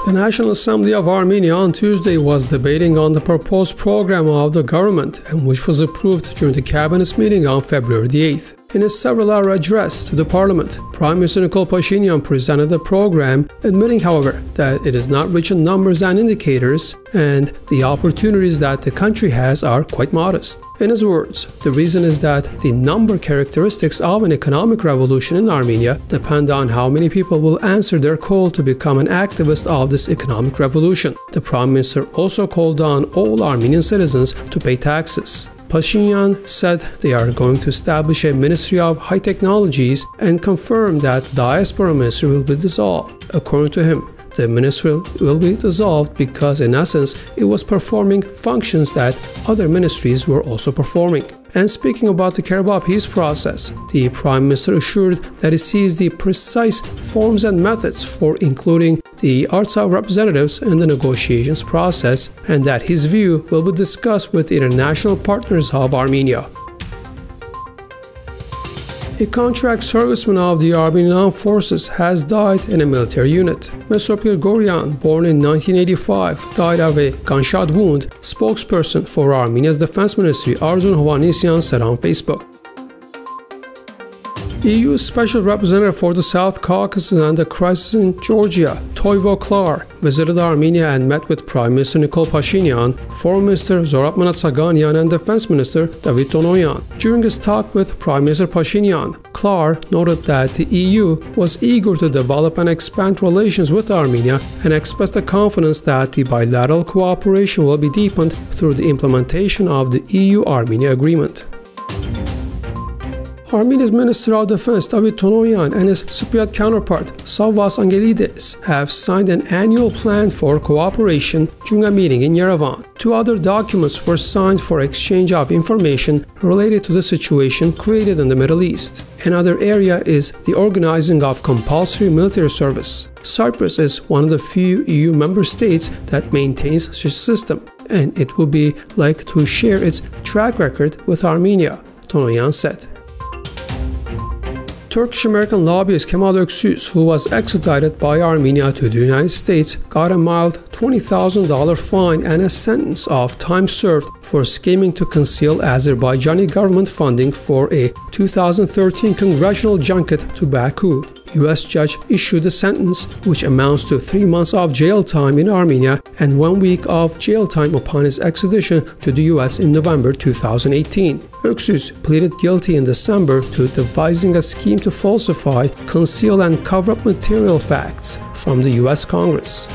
The National Assembly of Armenia on Tuesday was debating on the proposed program of the government, and which was approved during the cabinet's meeting on February the 8th. In a several-hour address to the parliament, Prime Minister Pashinyan presented the program, admitting, however, that it is not rich in numbers and indicators, and the opportunities that the country has are quite modest. In his words, the reason is that the number characteristics of an economic revolution in Armenia depend on how many people will answer their call to become an activist of this economic revolution. The Prime Minister also called on all Armenian citizens to pay taxes. Pashinyan said they are going to establish a Ministry of High Technologies and confirmed that the Diaspora ministry will be dissolved. According to him, the ministry will be dissolved because, in essence, it was performing functions that other ministries were also performing. And speaking about the Karabakh peace process, the Prime Minister assured that he sees the precise forms and methods for including the Artsakh representatives in the negotiations process, and that his view will be discussed with international partners of Armenia. A contract serviceman of the Armenian Armed Forces has died in a military unit. Mesrop Grigoryan, born in 1985, died of a gunshot wound, spokesperson for Armenia's Defense Ministry Arzun Hovanesyan said on Facebook. EU Special Representative for the South Caucasus and the crisis in Georgia, Toivo Klar, visited Armenia and met with Prime Minister Pashinyan, Foreign Minister Zorab Manatsaganyan, and Defense Minister David Tonoyan. During his talk with Prime Minister Pashinyan, Klar noted that the EU was eager to develop and expand relations with Armenia and expressed the confidence that the bilateral cooperation will be deepened through the implementation of the EU-Armenia Agreement. Armenia's Minister of Defense David Tonoyan and his Cypriot counterpart Savvas Angelides have signed an annual plan for cooperation during a meeting in Yerevan. Two other documents were signed for exchange of information related to the situation created in the Middle East. Another area is the organizing of compulsory military service. Cyprus is one of the few EU member states that maintains such a system, and it would be like to share its track record with Armenia, Tonoyan said. Turkish-American lobbyist Kemal Öksüz, who was extradited by Armenia to the United States, got a mild $20,000 fine and a sentence of time served for scheming to conceal Azerbaijani government funding for a 2013 congressional junket to Baku. U.S. judge issued a sentence which amounts to 3 months of jail time in Armenia and 1 week of jail time upon his extradition to the U.S. in November 2018. Öksüz pleaded guilty in December to devising a scheme to falsify, conceal, and cover up material facts from the U.S. Congress.